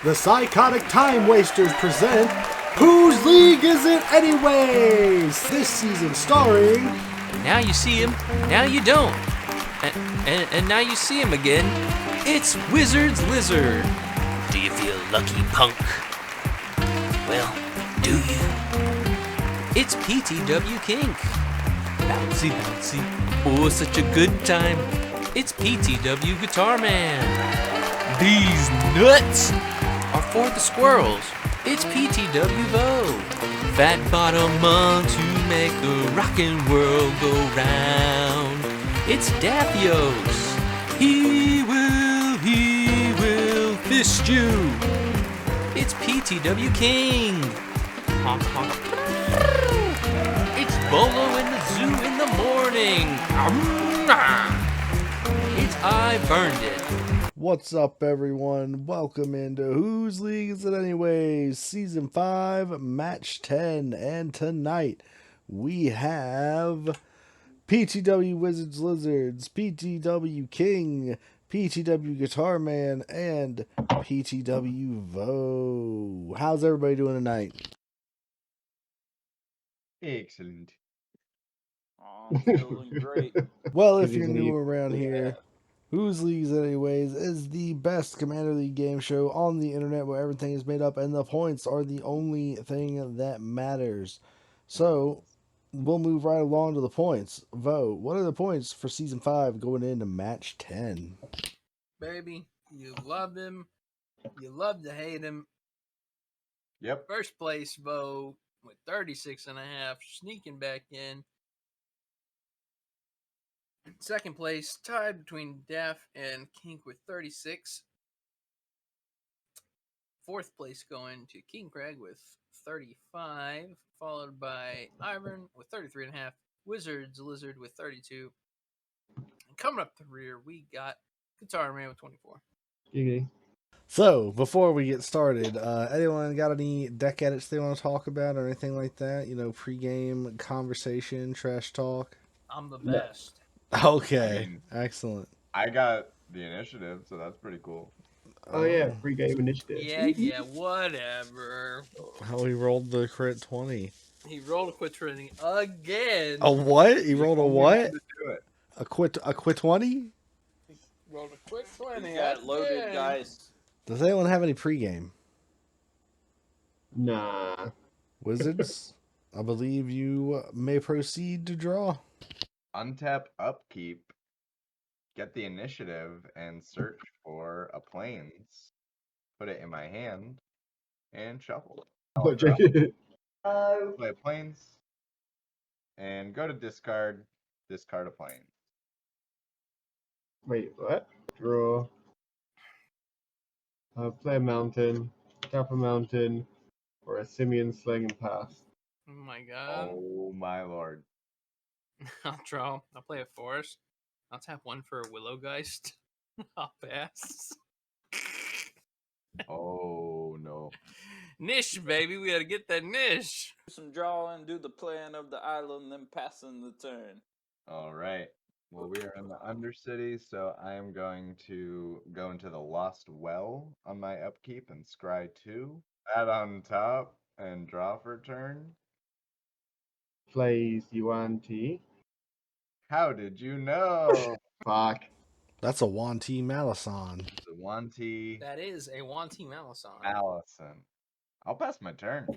The Psychotic Time Wasters present Whose League Is It Anyways? This season starring... Now you see him, now you don't. And now you see him again. It's Wizard's Lizard. Do you feel lucky, punk? Well, do you? It's PTW Kink. Bouncy, bouncy. Oh, such a good time. It's PTW Guitar Man. These nuts are for the squirrels. It's PTW Vo. Fat bottom on to make the rockin' world go round. It's Daphios. He will fist you. It's PTW King. Honk, honk. It's Bolo in the zoo in the morning. It's I Burned It. What's up, everyone? Welcome into Whose League Is It Anyways? Season 5, Match 10. And tonight, we have PTW Wizards Lizards, PTW King, PTW Guitar Man, and PTW Vo. How's everybody doing tonight? Excellent. Oh, I'm feeling great. Well, if you're new around here, Whose Leagues Anyways is the best Commander League game show on the internet where everything is made up and the points are the only thing that matters. So, we'll move right along to the points. Vo, what are the points for Season 5 going into Match 10? Baby, you love him. You love to hate him. Yep. First place, Vo, with 36.5, sneaking back in. Second place, tied between Daff and Kink with 36. Fourth place going to King Craig with 35, followed by Ivan with 33.5, Wizards Lizard with 32. And coming up the rear, we got Guitar Man with 24. So, before we get started, anyone got any deck edits they want to talk about or anything like that? You know, pre-game conversation, trash talk? I'm the best. Okay, I mean- excellent. I got the initiative, so that's pretty cool. Oh yeah, free game initiative. Yeah, whatever. How he rolled the crit 20. He rolled a quitrini again. A what? He You rolled a only what? had to do it. A quit 20? Rolled a quick 20. He got loaded again. dice. Does anyone have any pregame? Nah. Wizards, I believe you may proceed to draw. Untap upkeep, get the initiative, and search for a plains. Put it in my hand, and shuffle it. I'll But draw, play a plains, and go to discard a plains. Wait, what? Draw. Play a mountain, tap a mountain, or a simian sling and pass. Oh my god. Oh my lord. I'll draw. I'll play a forest. I'll tap one for a Willow Geist. I'll pass. Oh no. Niche, baby. We gotta get that niche. Do some drawing, do the plan of the island, then passing the turn. All right. Well, we are in the Undercity, so I am going to go into the Lost Well on my upkeep and scry 2. That on top and draw for turn. Plays Yuan T. How did you know? Fuck. That's a Wanti Malison. The Wanty That is a Wanty Malison. Allison. I'll pass my turn.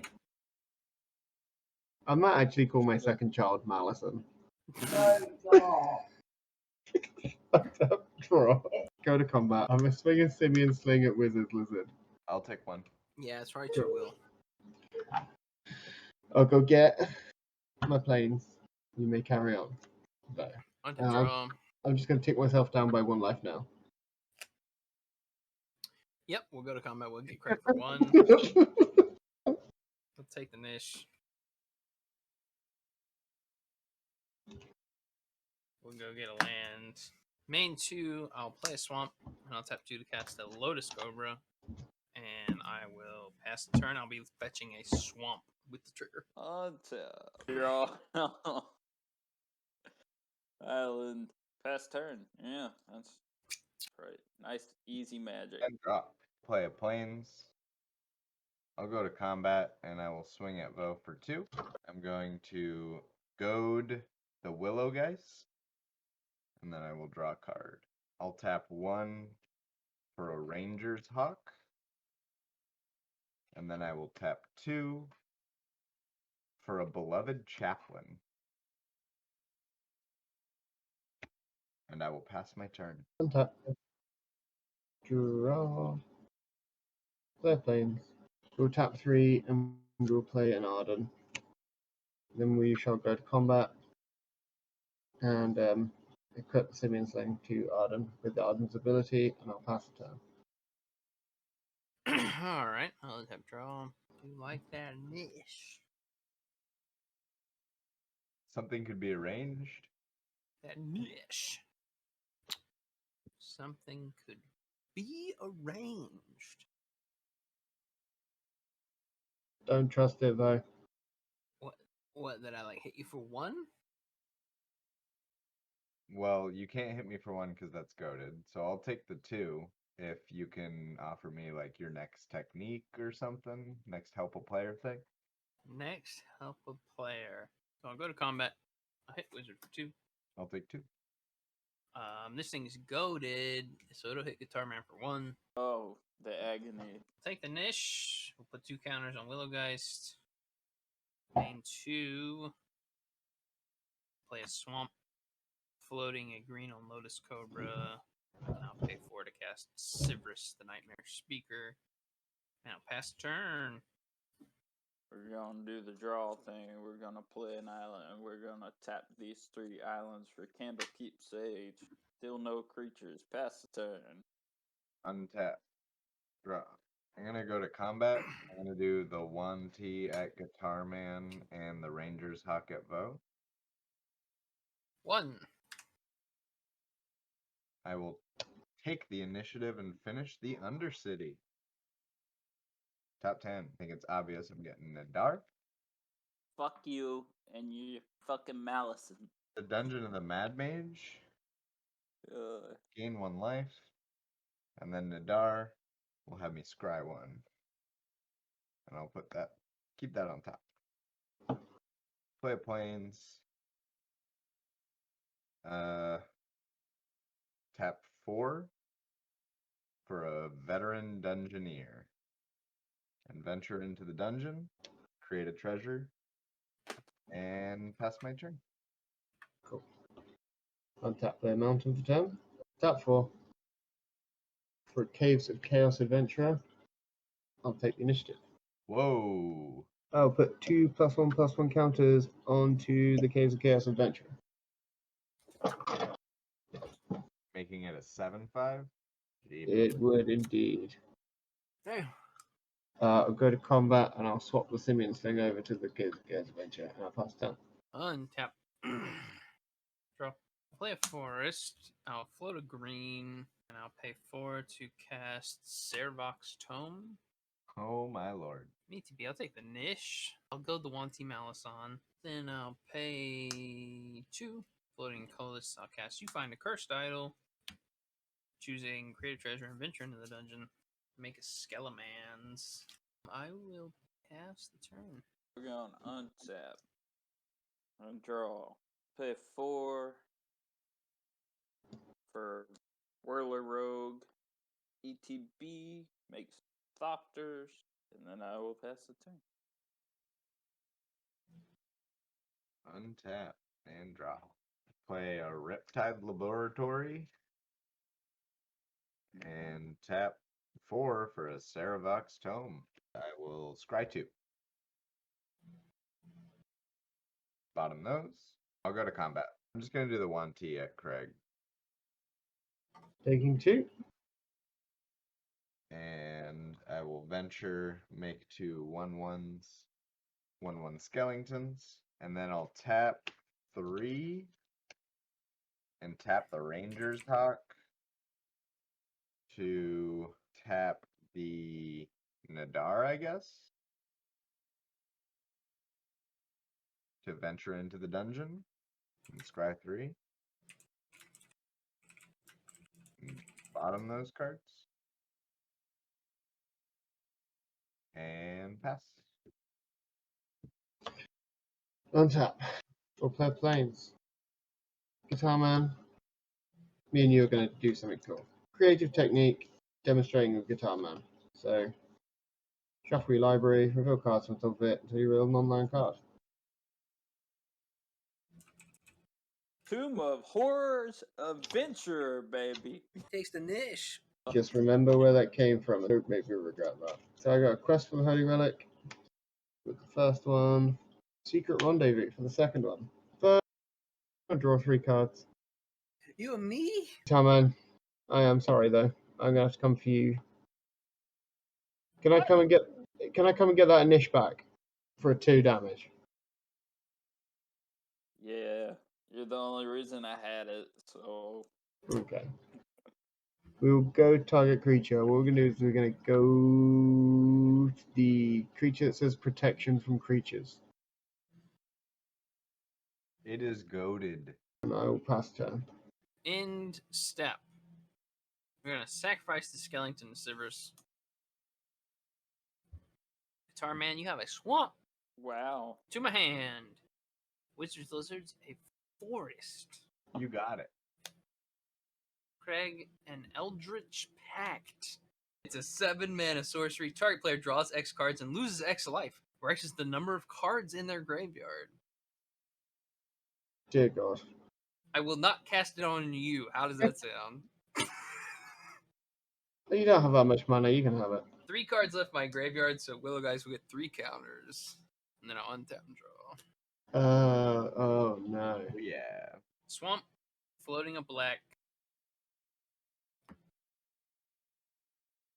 I might actually call my second child Malison. Draw. Go to combat. I'm a swinging simian sling at Wizard Lizard. I'll take one. Yeah, that's right, you will. I'll go get my planes. You may carry on. There. On to draw. I'm just gonna take myself down by 1 life now. Yep, we'll go to combat. We'll get credit for one. We'll take the niche. We'll go get a land. Main 2, I'll play a swamp, and I'll tap 2 to cast a Lotus Cobra. And I will pass the turn. I'll be fetching a swamp with the trigger. Untap. Draw. Island. Pass turn. Yeah, that's right. Nice, easy magic. And drop. Play a plains. I'll go to combat and I will swing at Vo for 2. I'm going to goad the Willow Geist, and then I will draw a card. I'll tap 1 for a Ranger's Hawk, and then I will tap 2 for a Beloved Chaplain. And I will pass my turn. Untap. Draw. Play planes. We'll tap 3 and we'll play an Arden. Then we shall go to combat and equip the Simian Sling to Arden with the Arden's ability, and I'll pass the turn. All right, I'll have draw. You like that niche? Something could be arranged. That niche. Something could be arranged. Don't trust it though. What? That I like hit you for 1? Well, you can't hit me for 1 because that's goaded. So I'll take the 2 if you can offer me like your next technique or something, next help a player thing. Next, help a player. So I'll go to combat. I'll hit wizard for 2. I'll take 2. This thing is goaded, so it'll hit Guitar Man for 1. Oh, the agony. Take the niche. We'll put 2 counters on Willowgeist. Main 2. Play a swamp. Floating a green on Lotus Cobra. And I'll pay 4 to cast Sivrus, the Nightmare Speaker. And I'll pass turn. We're gonna do the draw thing. We're gonna play an island, and we're gonna tap these 3 islands for Candlekeep Sage. Still no creatures. Pass the turn. Untap. Draw. I'm gonna go to combat. I'm gonna do the 1T at Guitar Man and the Ranger's Hawk at Vo. 1. I will take the initiative and finish the Undercity. Top 10. I think it's obvious I'm getting Nadar. Fuck you and you fucking Malison. The Dungeon of the Mad Mage. Gain 1 life. And then Nadar will have me scry 1. And I'll keep that on top. Play planes. Tap 4 for a Veteran Dungeoneer. And venture into the dungeon, create a treasure, and pass my turn. Cool. Untap the mountain for turn. Tap 4. For Caves of Chaos Adventurer, I'll take the initiative. Whoa. I'll put 2 +1/+1 counters onto the Caves of Chaos Adventurer. Making it a 7/5. It would indeed. Damn. I'll go to combat and I'll swap the Simian Sling over to the Caves of Chaos Adventurer, and I'll pass turn. Untap. Draw. Play a forest. I'll float a green, and I'll pay 4 to cast Servox Tome. Oh my lord. Me to be. I'll take the niche. I'll go the Wanty Malice on. Then I'll pay 2. Floating colorless. I'll cast You Find a Cursed Idol. Choosing Create a Treasure and venture into the dungeon. Make a Skelemans. I will pass the turn. We're gonna untap and draw. Pay 4 for Whirler Rogue. ETB makes Thopters, and then I will pass the turn. Untap and draw. Play a Riptide Laboratory. And tap 4 for a Seravox Tome. I will scry 2. Bottom those. I'll go to combat. I'm just going to do the 1T at Craig. Taking 2. And I will venture, make 2 1/1s, 1/1 Skeletons. And then I'll tap 3 and tap the Ranger's Hawk to tap the Nadar, I guess, to venture into the dungeon and scry 3. And bottom those cards. And pass. Untap. Or play planes. Guitar Man. Me and you are going to do something cool. Creative technique demonstrating with Guitar Man. So, shuffle your library, reveal cards on top of it until you reveal an online card. Tomb of Horrors Adventure, baby. Takes the niche. Just remember where that came from. Don't make me regret that. So I got a quest for the Holy Relic with the first one. Secret Rendezvous for the second one. First, I'll draw 3 cards. You and me? Guitar Man, I am sorry though. I'm gonna have to come for you. Can I come and get that Anish back for a 2 damage? Yeah, you're the only reason I had it, so. Okay. We'll go target creature. What we're gonna do is we're gonna go to the creature that says protection from creatures. It is goaded. And I will pass turn. End step. We're gonna sacrifice the skeleton to Sivers. Guitar Man, you have a swamp. Wow. To my hand. Wizards Lizards, a forest. You got it. Craig, an Eldritch Pact. It's a 7-mana sorcery. Target player draws X cards and loses X life, where X is the number of cards in their graveyard. Dear God. I will not cast it on you. How does that sound? You don't have that much mana, you can have it. 3 cards left my graveyard, so Willow Guys will get 3 counters. And then I'll untap and draw. Oh no. Oh, yeah. Swamp, floating a black.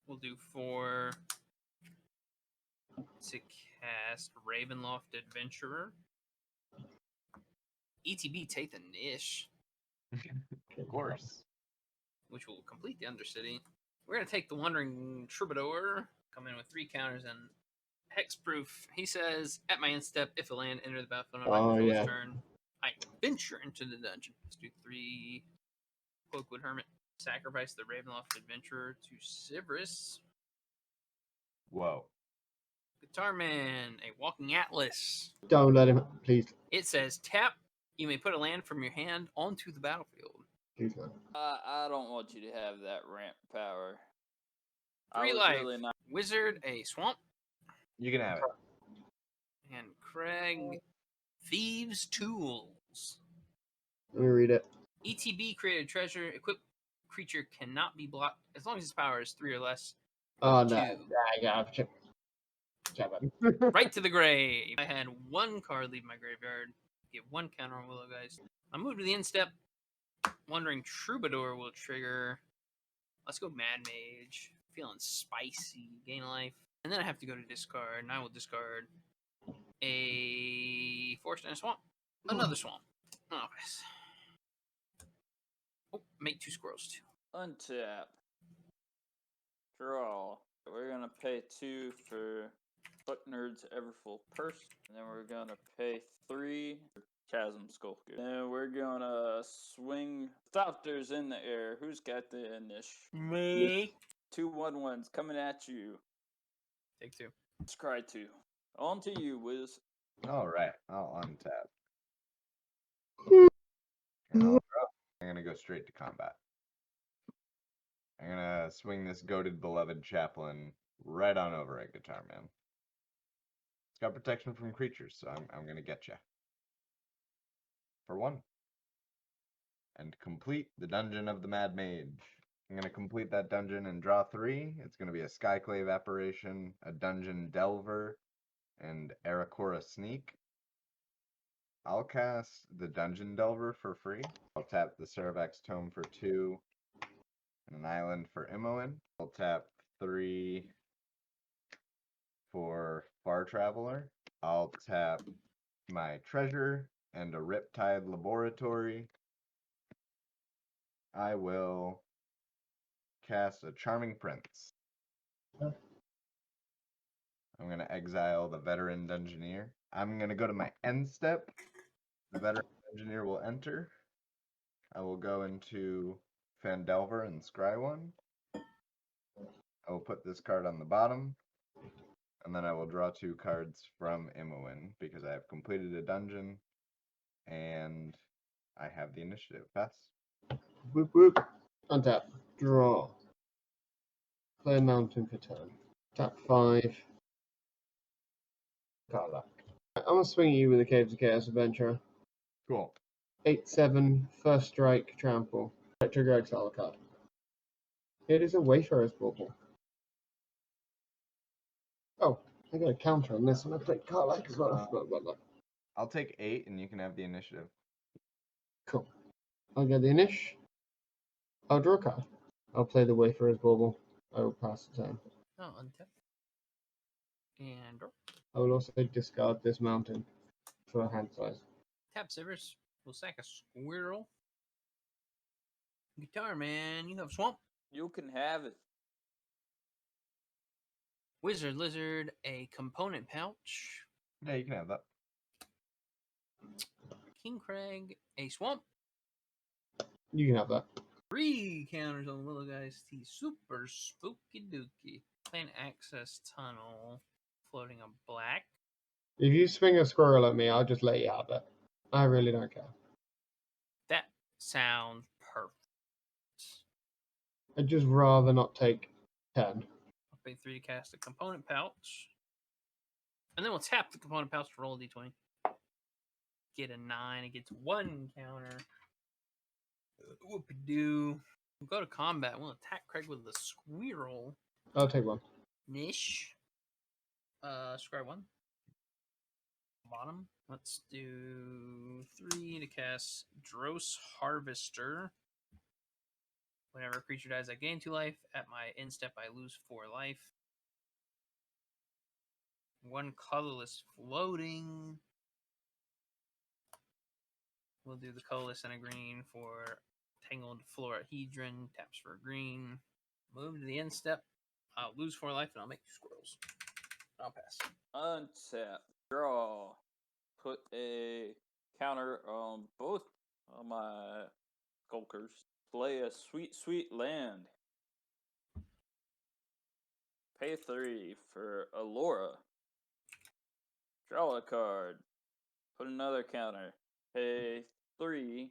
We'll do 4 to cast Ravenloft Adventurer. ETB, take the Nish, Of course. which will complete the Undercity. We're going to take the Wandering Troubadour, come in with 3 counters and hexproof. He says, at my end step, if a land enter the battlefield on my controller's turn, I venture into the dungeon. Let's do 3 Cloakwood Hermit. Sacrifice the Ravenloft Adventurer to Sivris. Whoa. Guitar Man, a Walking Atlas. Don't let him, please. It says, tap, you may put a land from your hand onto the battlefield. Please no. I don't want you to have that ramp power. 3 life. Wizard, a swamp. You can have it. And Craig, Thieves' Tools. Let me read it. ETB, created treasure. Equipped creature cannot be blocked as long as its power is 3 or less. Oh no. 2. Yeah, check it. Right to the grave. I had 1 card leave my graveyard. Get 1 counter on Willow Guys. I move to the end step. Wandering Troubadour will trigger. Let's go Mad Mage. Feeling spicy. Gain life. And then I have to go to discard, and I will discard a forest and a swamp. Another swamp. Oh, yes. Oh, make 2 squirrels too. Untap. Draw. We're gonna pay 2 for Fuck Nerd's Everfull Purse. And then we're gonna pay 3 for Chasm Skulker. Then we're gonna swing Thopters in the air. Who's got the initiative? Me. 2 1/1s coming at you. Take 2. Scry 2. On to you, Wiz. All right. I'll untap. And I'll draw. I'm going to go straight to combat. I'm going to swing this goated beloved chaplain right on over at Guitar Man. It's got protection from creatures, so I'm going to get you. For 1. And complete the Dungeon of the Mad Mage. I'm going to complete that dungeon and draw 3. It's going to be a Skyclave Apparition, a Dungeon Delver, and Arakora Sneak. I'll cast the Dungeon Delver for free. I'll tap the Ceravax Tome for 2, and an island for Imoen. I'll tap 3 for Far Traveler. I'll tap my treasure and a Riptide Laboratory. I will cast a Charming Prince. I'm going to exile the Veteran Dungeoneer. I'm going to go to my end step. The Veteran Dungeoneer will enter. I will go into Fandelver and scry 1. I will put this card on the bottom. And then I will draw 2 cards from Imoen because I have completed a dungeon and I have the initiative. Pass. Whoop whoop. Untap. Draw. Play a mountain for turn. Tap 5. Karlak. I'm gonna swing you with the Caves of Chaos Adventurer. Cool. 8/7. First strike. Trample. Trigger exile a card. It is a Wayfarer's Bauble. Oh, I got a counter on this one. I played Karlak as well. I forgot about that. I'll take 8 and you can have the initiative. Cool. I'll get the Inish. I'll draw a card. I'll play the Wayfarer's Bauble. I will pass the turn. Oh, untap. And draw. I will also discard this mountain for a hand size. Tap Sivers. We'll sack a squirrel. Guitar Man, you have swamp. You can have it. Wizard Lizard, a component pouch. Yeah, you can have that. King Craig, a swamp. You can have that. 3 counters on Willow Guy's Tea. Super spooky dookie. Plan access tunnel. Floating a black. If you swing a squirrel at me, I'll just let you have it. I really don't care. That sounds perfect. I'd just rather not take 10. I'll pay 3 to cast a component pouch. And then we'll tap the component pouch to roll a d20. Get a 9. It gets 1 counter. Whoopie-doo. We'll go to combat. We'll attack Craig with the squirrel. I'll take 1. Niche. Square 1. Bottom. Let's do 3 to cast Dross Harvester. Whenever a creature dies, I gain 2 life. At my end step, I lose 4 life. 1 colorless floating. We'll do the colorless and a green for Tangled Florahedron. Taps for a green. Move to the end step. I'll lose 4 life and I'll make 2 squirrels. I'll pass. Untap. Draw. Put a counter on both of my skulkers. Play a sweet, sweet land. Pay 3 for Allura. Draw a card. Put another counter. Pay 3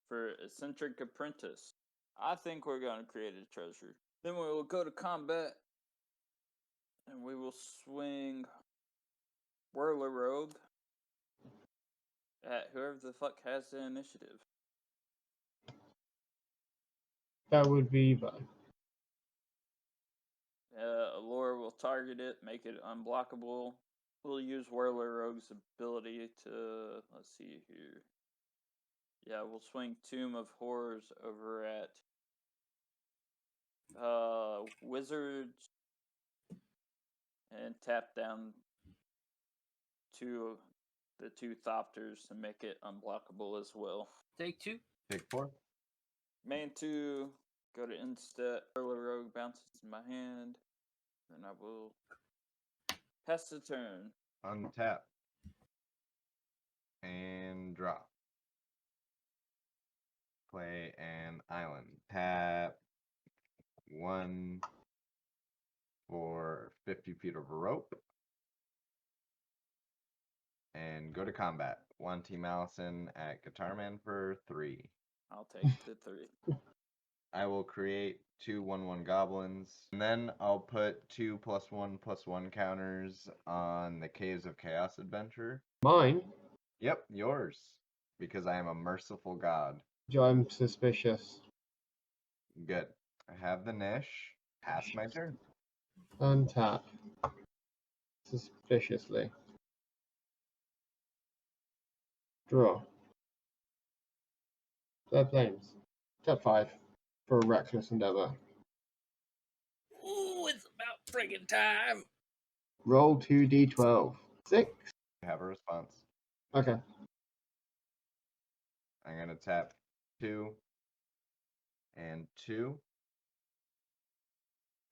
for Eccentric Apprentice. I think we're going to create a treasure. Then we will go to combat. And we will swing Whirler Rogue at whoever the fuck has the initiative. That would be fine. Allura will target it, make it unblockable. We'll use Whirler Rogue's ability to, let's see here. Yeah, we'll swing Tomb of Horrors over at Wizards and tap down the 2 Thopters to make it unblockable as well. Take 2. Take 4. Main 2, go to instep. Whirler Rogue bounces in my hand. Then I will pass the turn. Untap. And draw. Play an island. Tap 1 for 50 feet of rope. And go to combat. 1 Team Allison at Guitar Man for 3. I'll take the 3. I will create 2 1/1 goblins. And then I'll put 2 +1/+1 counters on the Caves of Chaos Adventure. Mine? Yep, yours. Because I am a merciful god. I'm suspicious. Good. I have the niche. Pass my turn. Untap. Suspiciously. Draw. Play planes. Tap 5 for a reckless endeavor. Ooh, it's about friggin' time. Roll 2d12. 6. Have a response. Okay. I'm going to tap 2 and 2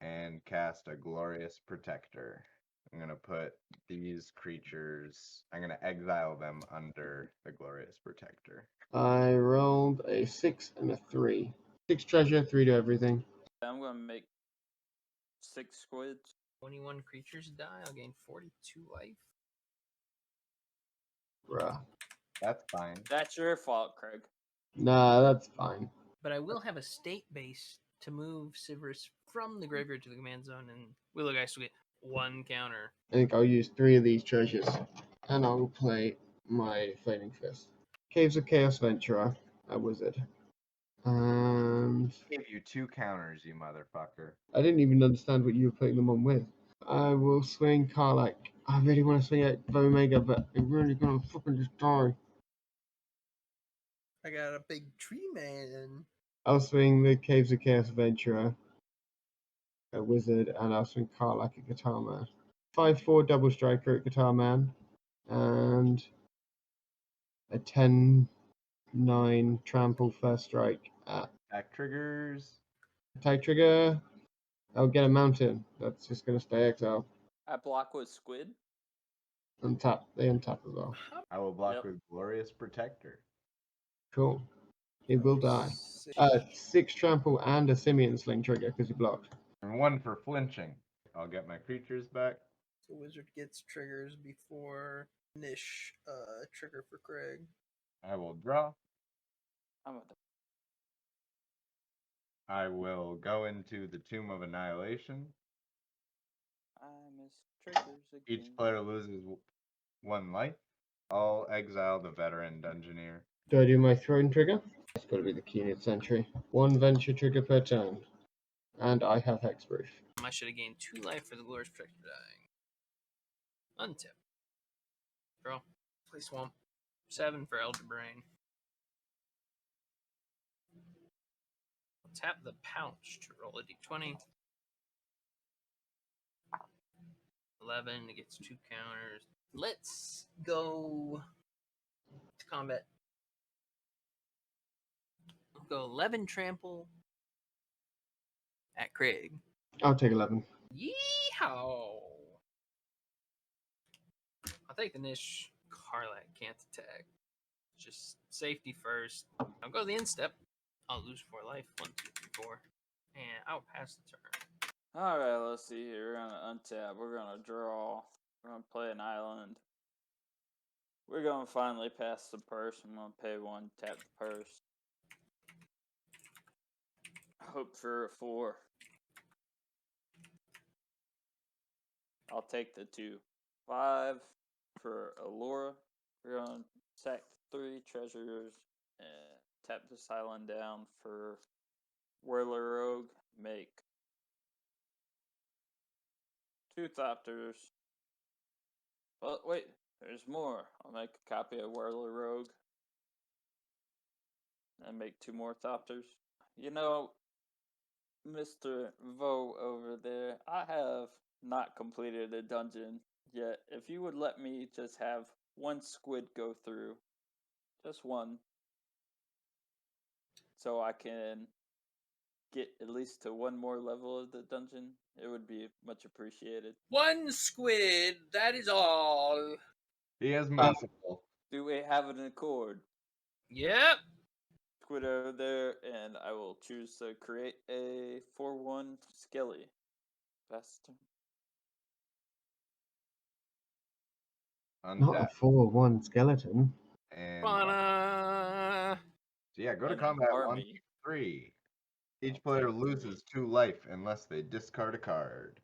and cast a Glorious Protector. I'm going to put these creatures, I'm going to exile them under the Glorious Protector. I rolled a 6 and a 3. 6 treasure, 3 to everything. I'm going to make 6 squids. 21 creatures die. I'll gain 42 life. Bruh. That's fine. That's your fault, Craig. Nah, that's fine. But I will have a state base to move Siverus from the graveyard to the command zone, and Willow Geist will get 1 counter. I think I'll use 3 of these treasures. And I'll play my Flaming Fist. Caves of Chaos Venturer, a wizard. And Gave you 2 counters, you motherfucker. I didn't even understand what you were putting them on with. I will swing Karlak. I really want to swing at Omega, but I'm really gonna fucking just die. I got a big tree man. I'll swing the Caves of Chaos Venturer, a wizard, and I'll swing Karlak at Guitar Man. 5/4 double striker at Guitar Man, and a 10/9 trample first strike at Attack triggers. Attack Trigger. I'll get a mountain. That's just gonna stay exile. I block with squid. Untap. They untap as well. I will block Yep. with Glorious Protector. Cool. He will die. 6 trample and a Simian Sling trigger because he blocked. And 1 for flinching. I'll get my creatures back. The wizard gets triggers before Nish trigger for Craig. I will draw. I'm a I will go into the Tomb of Annihilation. I miss triggers again. Each player loses 1 life. I'll exile the Veteran Dungeoneer. Do I do my throne trigger? It's got to be the Keened Sentry. 1 venture trigger per turn. And I have Hexproof. I should have gained 2 life for the Glorious Protector dying. Untip. Draw. Play Swamp. 7 for Elder Brain. I'll tap the pouch to roll a d20. 11, it gets 2 counters. Let's go to combat. We'll go 11 trample at Craig. I'll take 11. Yeehaw! I'll take the Nish. Karlak can't attack. Just safety first. I'll go the instep. I'll lose 4 life. 1, 2, 3, 4. And I'll pass the turn. Alright, let's see here. We're gonna untap. We're gonna draw. We're gonna play an island. We're gonna finally pass the purse. I'm gonna pay 1, tap the purse. Hope for a 4. I'll take the 2. 5 for Allura. We're gonna sack 3 treasures and tap this island down for Whirler Rogue. Make 2 Thopters. Oh, wait, there's more. I'll make a copy of Whirler Rogue. And make 2 more Thopters. You know, Mr. Vo over there, I have not completed a dungeon yet. If you would let me just have 1 squid go through, just 1, so I can get at least to 1 more level of the dungeon, it would be much appreciated. 1 squid, that is all. He is merciful. Do we have an accord? Yep. Squid over there, and I will choose to create a 4/1 Skelly. Faster. Not a Untap. 4/1 skeleton. And Bana. so yeah, go to And an combat 1, army. 2, 3. Each player loses 2 life unless they discard a card.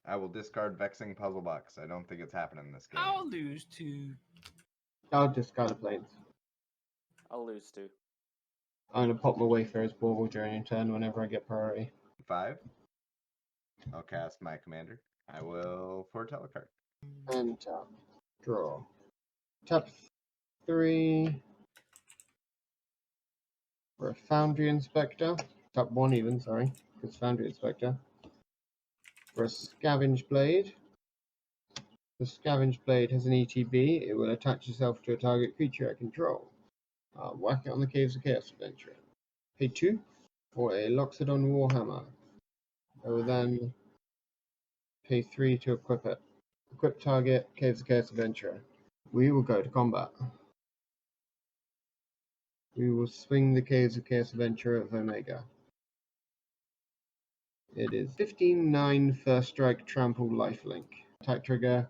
I will discard Vexing Puzzle Box. I don't think it's happening this game. I'll lose 2. I'll discard a planes. I'll lose 2. I'm gonna pop my Wayfarer's Bauble during turn whenever I get priority. 5. I'll cast my commander. I will foretell a card. And tap. Draw. Tap 3. For a Foundry Inspector. Tap 1 even, sorry. Because Foundry Inspector. For a Scavenge Blade. The Scavenge Blade has an ETB. It will attach itself to a target creature I control. Whack it on the Caves of Chaos Adventure. Pay 2 for a Loxodon Warhammer. I will then pay 3 to equip it. Equip target, Caves of Chaos Adventurer. We will go to combat. We will swing the Caves of Chaos Adventurer of Omega. It is 15/9 first strike, trample, lifelink. Attack trigger.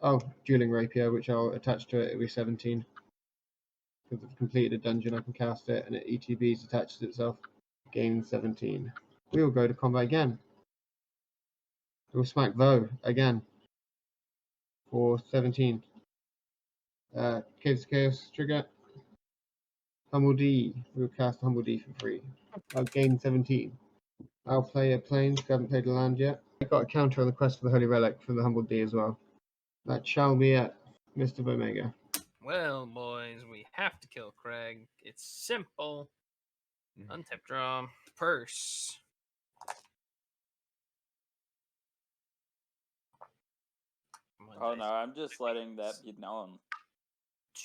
Oh, dueling rapier, which I'll attach to it. It'll be 17. Because I've completed a dungeon, I can cast it, and it ETBs attaches itself. Gain 17. We will go to combat again. We'll smack Vo again for 17. Caves Chaos trigger. Humble D. We'll cast Humble D for free. I'll gain 17. I'll play a Plains, haven't played a land yet. I got a counter on the quest for the Holy Relic for the Humble D as well. That shall be it, Mr. Omega. Well, boys, we have to kill Craig. It's simple. Untap draw. Purse. Oh no, I'm just letting that be known.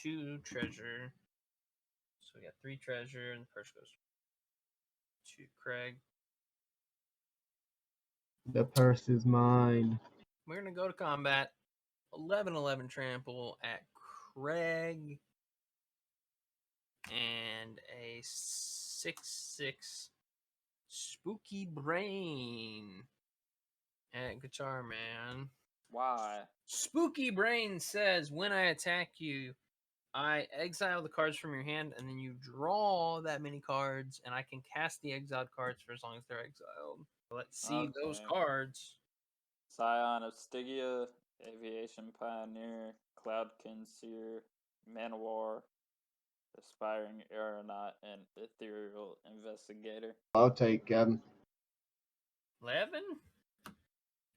2 treasure. So we got 3 treasure, and the purse goes to Craig. The purse is mine. We're gonna go to combat. 11/11 trample at Craig, and a 6/6 spooky brain at Guitar Man. Why? Spooky Brain says, when I attack you, I exile the cards from your hand, and then you draw that many cards, and I can cast the exiled cards for as long as they're exiled. Let's see those Okay. cards. Scion of Stygia, Aviation Pioneer, Cloudkin Seer, Manowar, Aspiring Aeronaut, and Ethereal Investigator. I'll take 11?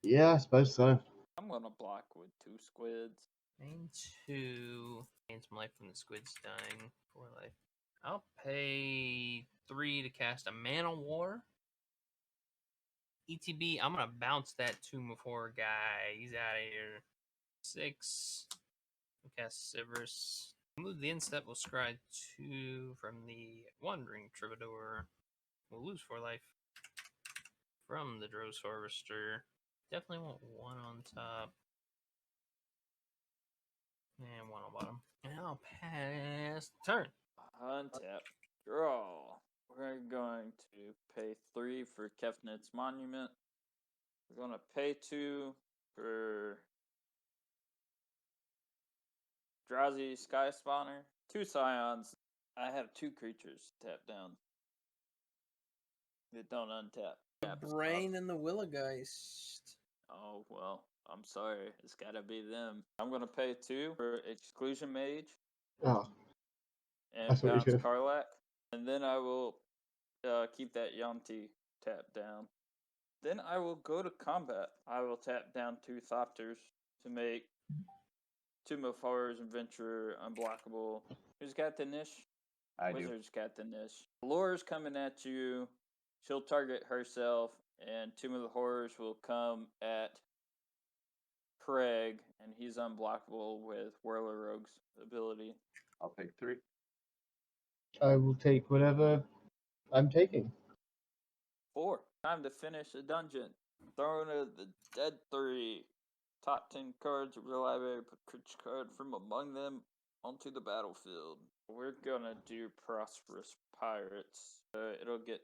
yeah, I suppose so. I'm gonna block with 2 squids. Gain 2. Gain some life from the squids dying. 4 life. I'll pay 3 to cast a Mana War. ETB, I'm gonna bounce that Tomb of Horror guy. He's out of here. 6. We'll cast Severus. Move the instep. We'll scry 2 from the Wandering Troubadour. We'll lose 4 life from the Dro's Harvester. Definitely want 1 on top. And 1 on bottom. And I'll pass the turn. Untap. Draw. We're going to pay 3 for Kefnit's Monument. We're going to pay 2 for Drazi Sky Spawner. 2 Scions. I have 2 creatures tapped down that don't untap. Brain and the Willogeist. Oh, well, I'm sorry. It's got to be them. I'm going to pay 2 for Exclusion Mage Oh, and That's what you bounce do. Karlak. And then I will keep that Yamti tapped down. Then I will go to combat. I will tap down 2 Thopters to make Tomb of Horrors Adventurer unblockable. Who's got the niche? I do. Wizard's got the niche. Laura's coming at you. She'll target herself, and Tomb of the Horrors will come at Craig, and he's unblockable with Whirler Rogue's ability. I'll take 3. I will take whatever I'm taking. 4. Time to finish the dungeon. Throne of the Dead 3. Top 10 cards of your library, put creature card from among them onto the battlefield. We're gonna do Prosperous Pirates. It'll get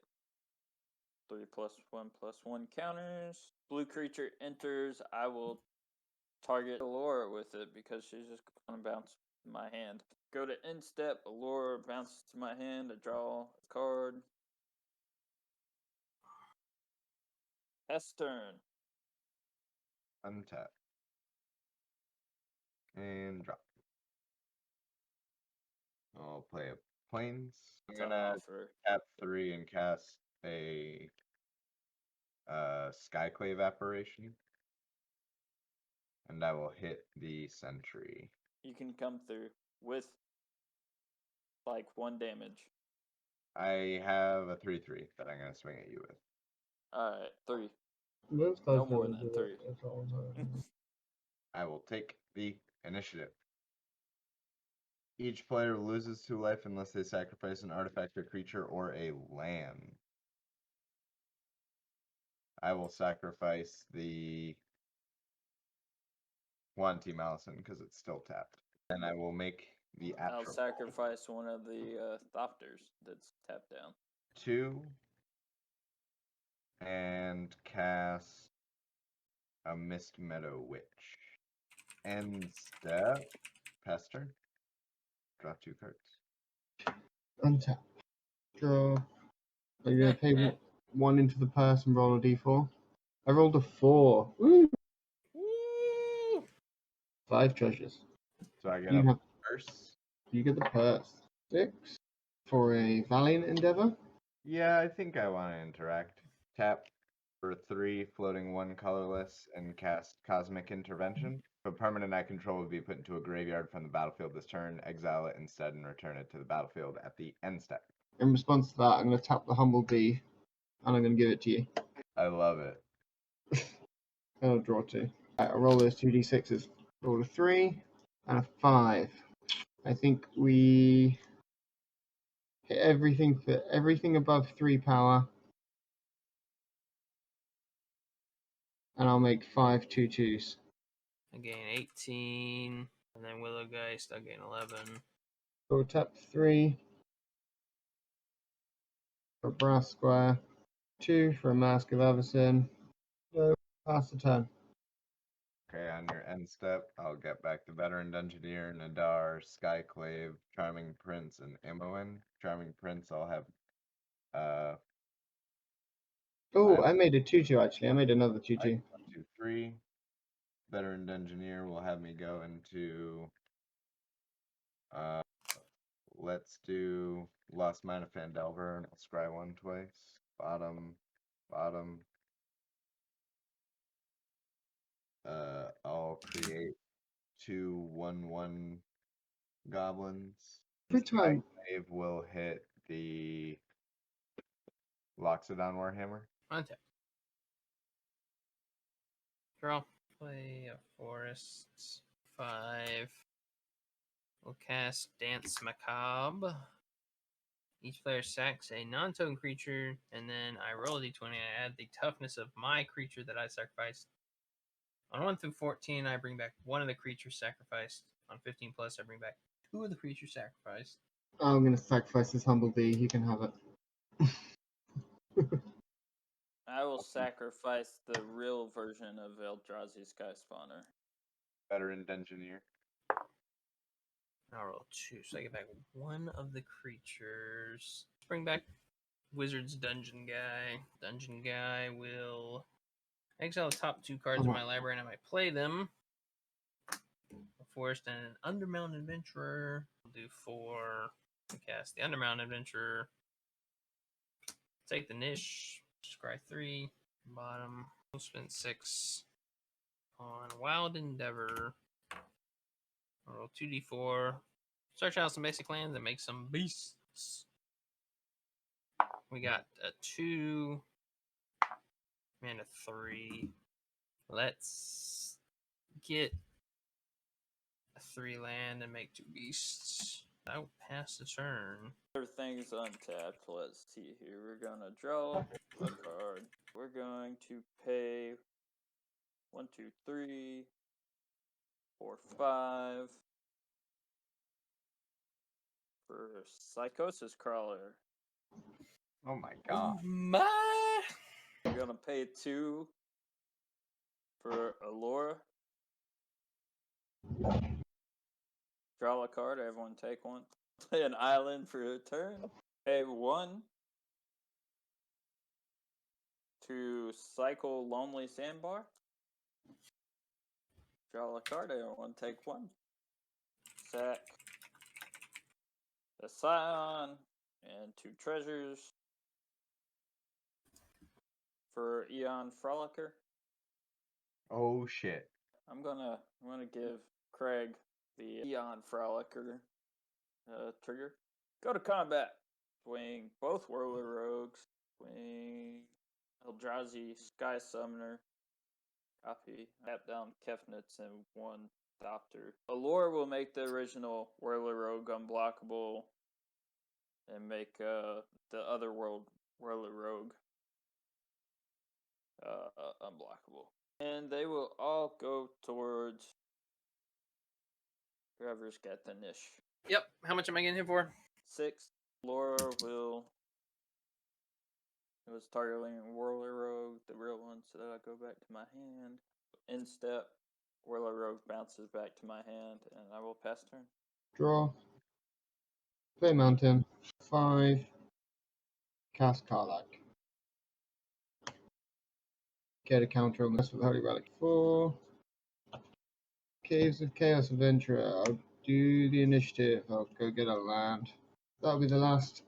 3+1/+1 counters. Blue creature enters. I will target Allura with it because she's just gonna bounce my hand. Go to end step. Allura bounces to my hand to draw a card. Hess turn. Untap. And drop. I'll play a Plains. I'm gonna offer. tap 3 and cast a Skyclave Apparition. And I will hit the sentry. You can come through with like 1 damage. I have a 3/3 that I'm gonna swing at you with. Alright, 3. Most No cards more never than do 3. it. That's all I'm saying. I will take the initiative. Each player loses 2 life unless they sacrifice an artifact or creature or a land. I will sacrifice the Wanty Malison because it's still tapped. And I will make the I'll Atrophy. sacrifice one of the Thopters that's tapped down. 2 and cast a Mist Meadow Witch. End step, Pester. Draw 2 cards. Untap. Draw. Are you going to pay 1 into the purse and roll a d4? I rolled a 4. Woo! Woo! 5 treasures. So I get You a have. purse. You get the purse. 6 for a valiant endeavor. Yeah, I think I want to interact. Tap for 3, floating 1 colorless, and cast Cosmic Intervention. If a permanent I control would be put into a graveyard from the battlefield this turn, exile it instead and return it to the battlefield at the end step. In response to that, I'm going to tap the Humble D, and I'm going to give it to you. I love it. And I'll draw 2. Right, I'll roll those 2d6s. Roll a 3 and a 5. I think we hit everything above 3 power. And I'll make 5 2/2s. I gain 18, and then Willow Geist, I gain 11. So tap 3 for Brass Square, 2 for a Mask of Avacyn. So pass the turn. Okay, on your end step, I'll get back the Veteran Dungeoneer, Nadar, Skyclave, Charming Prince, and Imoen. Charming Prince, I'll have Oh, I I made a 2/2 actually. I made another 2/2. 1, 2, 3. Veteran Dungeoneer will have me go into let's do Lost Mine of Fandelver, and I'll scry 1 twice. Bottom, bottom. I'll create 2 1/1 goblins. Every time. Skyclave will hit the Loxodon Warhammer. Untap. Draw. Play a forest. 5. We'll cast Dance Macabre. Each player sacks a non-token creature, and then I roll a d20 and I add the toughness of my creature that I sacrificed. On 1 through 14, I bring back 1 of the creatures sacrificed. On 15 plus, I bring back 2 of the creatures sacrificed. I'm going to sacrifice this Humble D. You can have it. I will sacrifice the real version of Eldrazi Sky Spawner. Veteran Dungeoneer. I'll roll 2, so I get back 1 of the creatures. Let's bring back Wizard's Dungeon Guy. Dungeon Guy will exile the top 2 cards of my library and I might play them. A Forest and an Undermount Adventurer. I'll do 4. Cast the Undermount Adventurer. Take the Niche. Scry 3. Bottom. We'll spend 6 on Wild Endeavor. I'll roll 2d4. Search out some basic lands and make some beasts. We got a 2 and a 3. Let's get a 3 land and make 2 beasts. I will pass the turn. Everything's untapped. Let's see here. We're gonna draw a card. We're going to pay 1, 2, 3, 4, 5 for Psychosis Crawler. Oh my god. My! We're gonna pay 2 for Allura. Draw a card. Everyone take 1. Play an island for a turn. Pay 1 to Cycle Lonely Sandbar. Draw a card. Everyone take 1. Sack a Scion and 2 treasures for Eon Frolicker. Oh shit. I'm gonna give Craig the Eon Frolicker trigger. Go to combat. Swing both Whirler Rogues. Swing Eldrazi Sky Summoner. Copy. Tap down Kefnitz and 1 Doctor. Allure will make the original Whirler Rogue unblockable and make the other Whirler Rogue unblockable. And they will all go towards whoever's got the niche. Yep. How much am I getting here for? 6. Laura will It was targeting Whirler Rogue, the real one, so that I go back to my hand. Instep, Whirler Rogue bounces back to my hand, and I will pass turn. Draw. Play Mountain. 5. Cast Karlak. Get a counter on this with Holy Relic. 4. Caves of Chaos Adventurer. I'll do the initiative. I'll go get a land. That'll be the last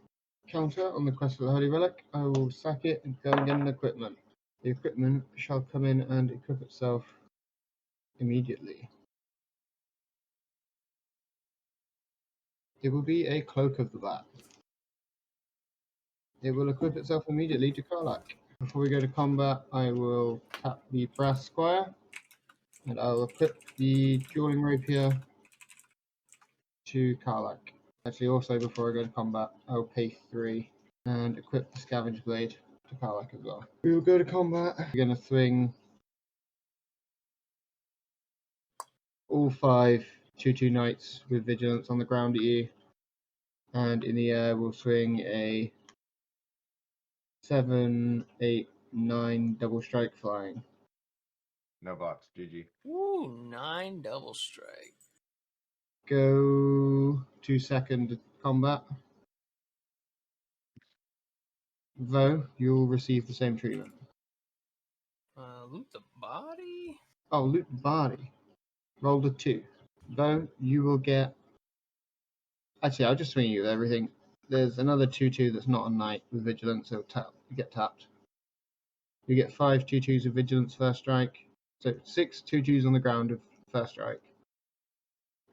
counter on the quest for the Holy Relic. I will sack it and go and get an equipment. The equipment shall come in and equip itself immediately. It will be a Cloak of the Bat. It will equip itself immediately to Karlak. Before we go to combat, I will tap the Brass Squire, and I will equip the Dueling Rapier to Karlak. Actually, also before I go to combat, I will pay 3 and equip the Scavenge Blade to Karlak as well. We will go to combat. We're going to swing all 5 2/2 Knights with Vigilance on the ground at you, and in the air we'll swing a 7, 8, 9 double strike flying. No box, GG. Ooh, 9 double strike. Go to second combat. Though you'll receive the same treatment. Loot the body? Oh, loot the body. Roll a 2. Though you will get. Actually, I'll just swing you with everything. There's another 2/2 that's not a knight with vigilance, so you get tapped. You get 5 2/2s of vigilance first strike. So 6 2/2s on the ground of first strike.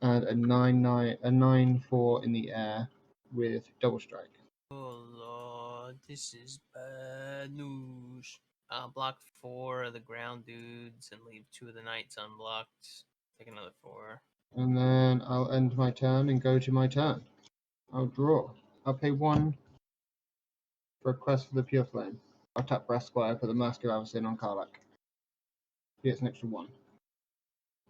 And a 9/4 in the air with double strike. Oh lord, this is bad news. I'll block 4 of the ground dudes and leave 2 of the knights unblocked. Take another 4. And then I'll end my turn and go to my turn. I'll draw. I'll pay 1 for a quest for the Pure Flame. I'll tap Brass Squire, put the Mask of Avacyn on Karlak. He gets an extra 1.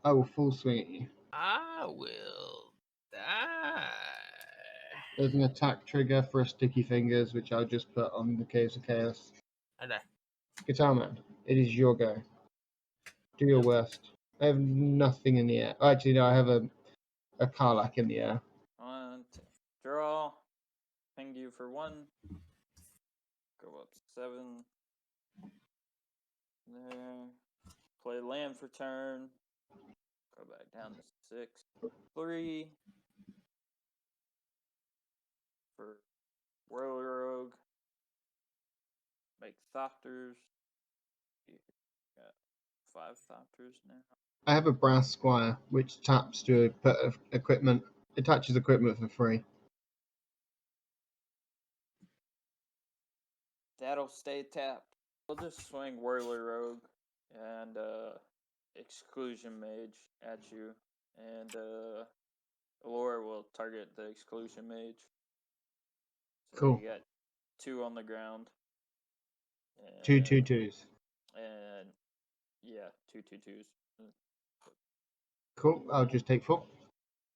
I will full swing at you. I will die. There's an attack trigger for a Sticky Fingers, which I'll just put on the Caves of Chaos. I die. Guitar Man, it is your go. Do your worst. I have nothing in the air. Oh, actually, no, I have a Karlak in the air. 1, 2. Draw. Ping you for 1. Go up 7. There. Play land for turn. Go back down to 6. 3. For Whirler Rogue. Make Thopters. You got 5 Thopters now. I have a Brass Squire, which taps to put equipment. It touches equipment for free. That'll stay tapped. We'll just swing Whirler Rogue and Exclusion Mage at you. And Allure will target the Exclusion Mage. So Cool. you got 2 on the ground. And, 2 2/2s. And yeah, 2 2/2s. Cool. I'll just take 4.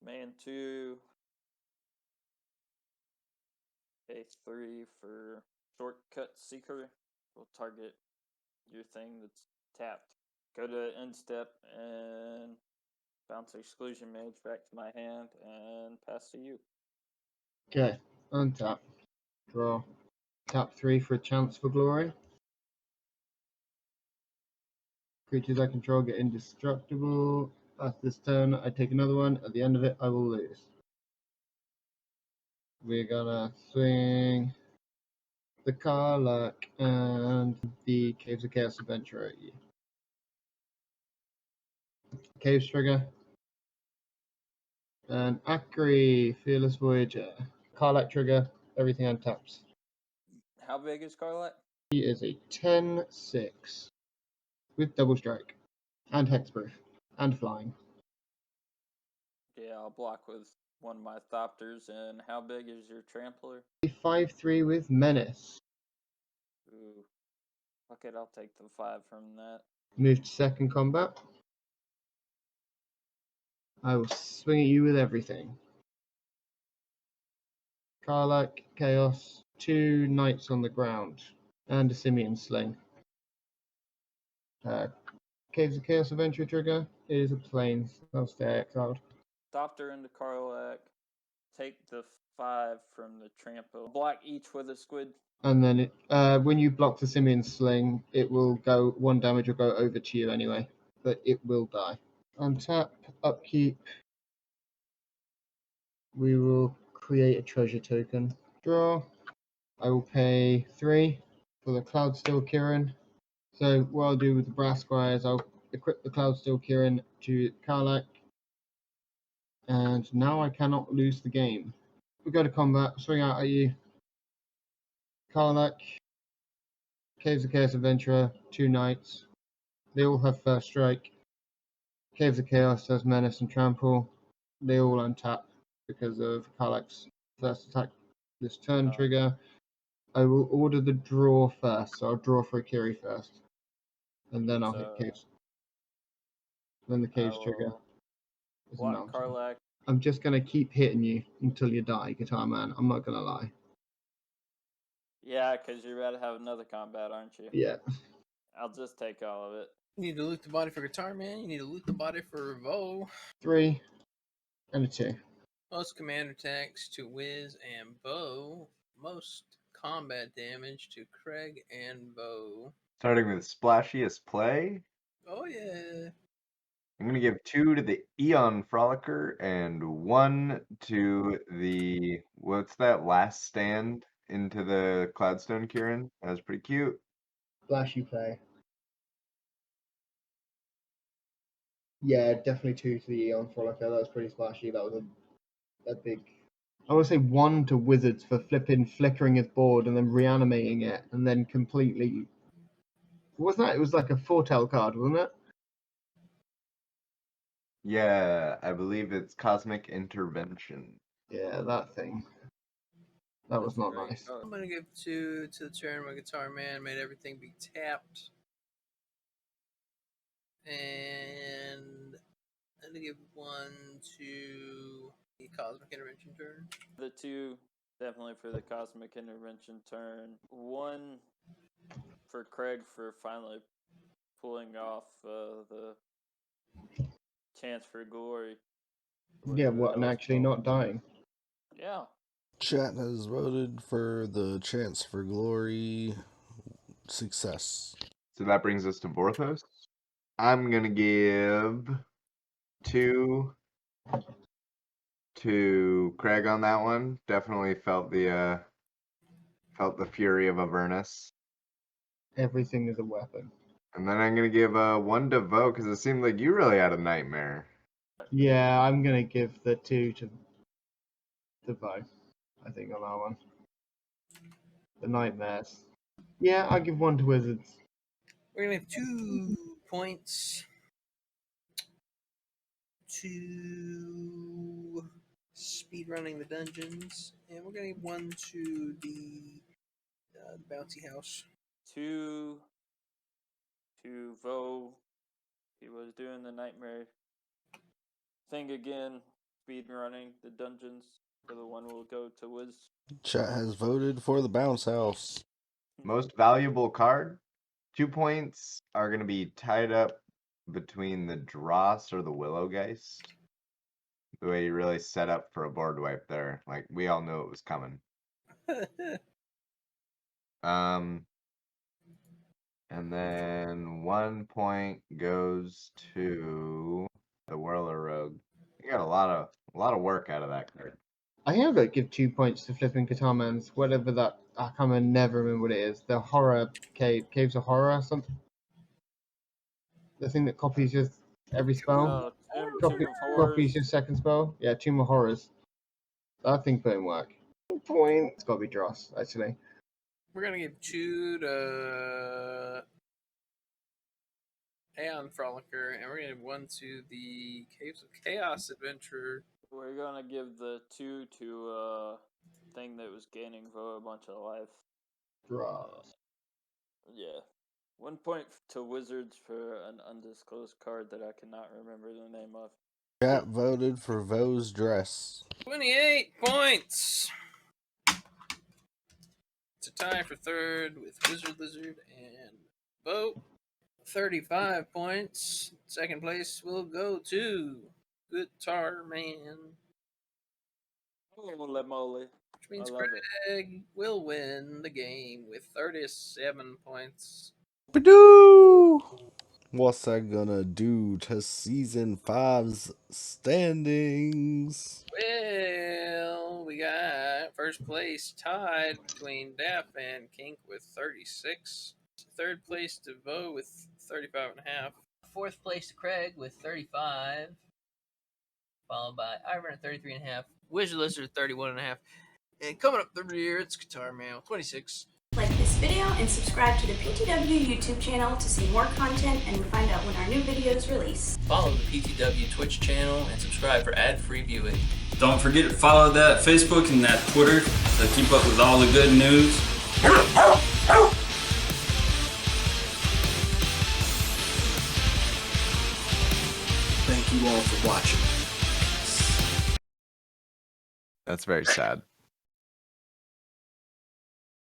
Man 2. Pay 3 for Shortcut Seeker. We'll target your thing that's tapped. Go to end step and bounce Exclusion Mage back to my hand and pass to you. Okay. Untap. Draw. Tap 3 for a Chance for Glory. Creatures I control get indestructible. After this turn, I take another one. At the end of it, I will lose. We're gonna swing the Karlak and the Caves of Chaos Adventurer at you. Caves trigger. And Akri, Fearless Voyager. Karlak trigger, everything untaps. How big is Carlet? He is a 10/6 with double strike and hexproof and flying. Yeah, I'll block with one of my Thopters. And how big is your Trampler? A 5/3 with menace. Ooh. Fuck it, I'll take the 5 from that. Move to second combat. I will swing at you with everything. Karlak, Chaos, 2 knights on the ground. and a Simian Sling. Caves of Chaos Adventure trigger. It is a plains. I'll stay exiled. Doctor into Karlak. Take the 5 from the trample. Block each with a squid. And then when you block the Simian Sling, it will go 1 damage will go over to you anyway, but it will die. Untap, upkeep. We will create a treasure token. Draw. I will pay 3 for the Cloudsteel Kirin. So what I'll do with the Brass Squires, I'll equip the Cloudsteel Kirin to Karlak. And now I cannot lose the game. We go to combat, swing out at you. Karlak, Caves of Chaos Adventurer, 2 knights. They all have first strike. Caves of Chaos has Menace and Trample. They all untap because of Karlak's first attack this turn trigger. I will order the draw first, so I'll draw for Akiri first. And then I'll hit Caves. Then the Caves trigger is a Block mountain. Karlak. I'm just going to keep hitting you until you die, Guitar Man. I'm not going to lie. Yeah, because you're about to have another combat, aren't you? Yeah. I'll just take all of it. You need to loot the body for Guitar Man. You need to loot the body for Vo. 3 and a 2. Most commander attacks to Wiz and Bo. Most combat damage to Craig and Bo. Starting with splashiest play. Oh yeah. I'm going to give 2 to the Eon Frolicker and 1 to the, what's that, Last Stand into the Cloudstone Kirin. That was pretty cute. Flashy play. Yeah, definitely 2 to the Eon Frolicker. That was pretty splashy. That was a big. I want to say 1 to Wizards for flickering his board and then reanimating it and then completely. Wasn't that? It was like a foretell card, wasn't it? Yeah, I believe it's Cosmic Intervention. Yeah, that thing. That was not nice. I'm gonna give 2 to the turn where Guitar Man made everything be tapped. And I'm gonna give 1 to the Cosmic Intervention turn. The 2 definitely for the Cosmic Intervention turn. 1 for Craig for finally pulling off the Chance for Glory. Yeah, what? And actually not dying. Yeah. Chat has voted for the Chance for Glory success. So that brings us to Vorthos. I'm going to give 2 to Craig on that one. Definitely felt the fury of Avernus. Everything is a weapon. And then I'm going to give 1 to Vo because it seemed like you really had a nightmare. Yeah, I'm gonna give the 2 to Vo. I think on that one. The nightmares. Yeah, I'll give 1 to Wizards. We're gonna have 2 points to speedrunning the dungeons, and we're gonna give 1 to the bouncy house. 2 to Vo. He was doing the nightmare thing again. Speed running the dungeons. The other one will go to Wiz. Chat has voted for the Bounce House. Most valuable card. 2 points are going to be tied up between the Dross or the Willowgeist. The way you really set up for a board wipe there. Like, we all knew it was coming. And then 1 point goes to the Whirler Rogue. You got a lot of work out of that card. I think I've got to give 2 points to Flipping Guitar Man's whatever that. I can't remember, never remember what it is. The horror caves of horror or something. The thing that copies just every spell. Copies your second spell. Yeah, Tomb of Horrors. That thing put in work. Point. It's got to be Dross, actually. We're gonna give 2 to Aeon Frolicker, and we're gonna give 1 to the Caves of Chaos Adventurer. We're gonna give the 2 to thing that was gaining Vo a bunch of life. Dross. Yeah. 1 point to Wizards for an undisclosed card that I cannot remember the name of. Chat voted for Vo's dress. 28 points It's a tie for third with Wizard Lizard and Bo. 35 points. Second place will go to Guitar Man, Holy moly. which means I love it. Craig will win the game with 37 points. Ba-doo! What's that gonna do to season 5's standings? Well, we got first place tied between Daff and Kink with 36. Third place to Bo with 35.5. Fourth place to Craig with 35. Followed by Ivan at 33.5. Wizard Lizard at 31.5. And coming up the rear, it's Guitar Man with 26. Like this video and subscribe to the PTW YouTube channel to see more content and find out when our new videos release. Follow the PTW Twitch channel and subscribe for ad-free viewing. Don't forget to follow that Facebook and that Twitter to keep up with all the good news. Thank you all for watching. That's very sad.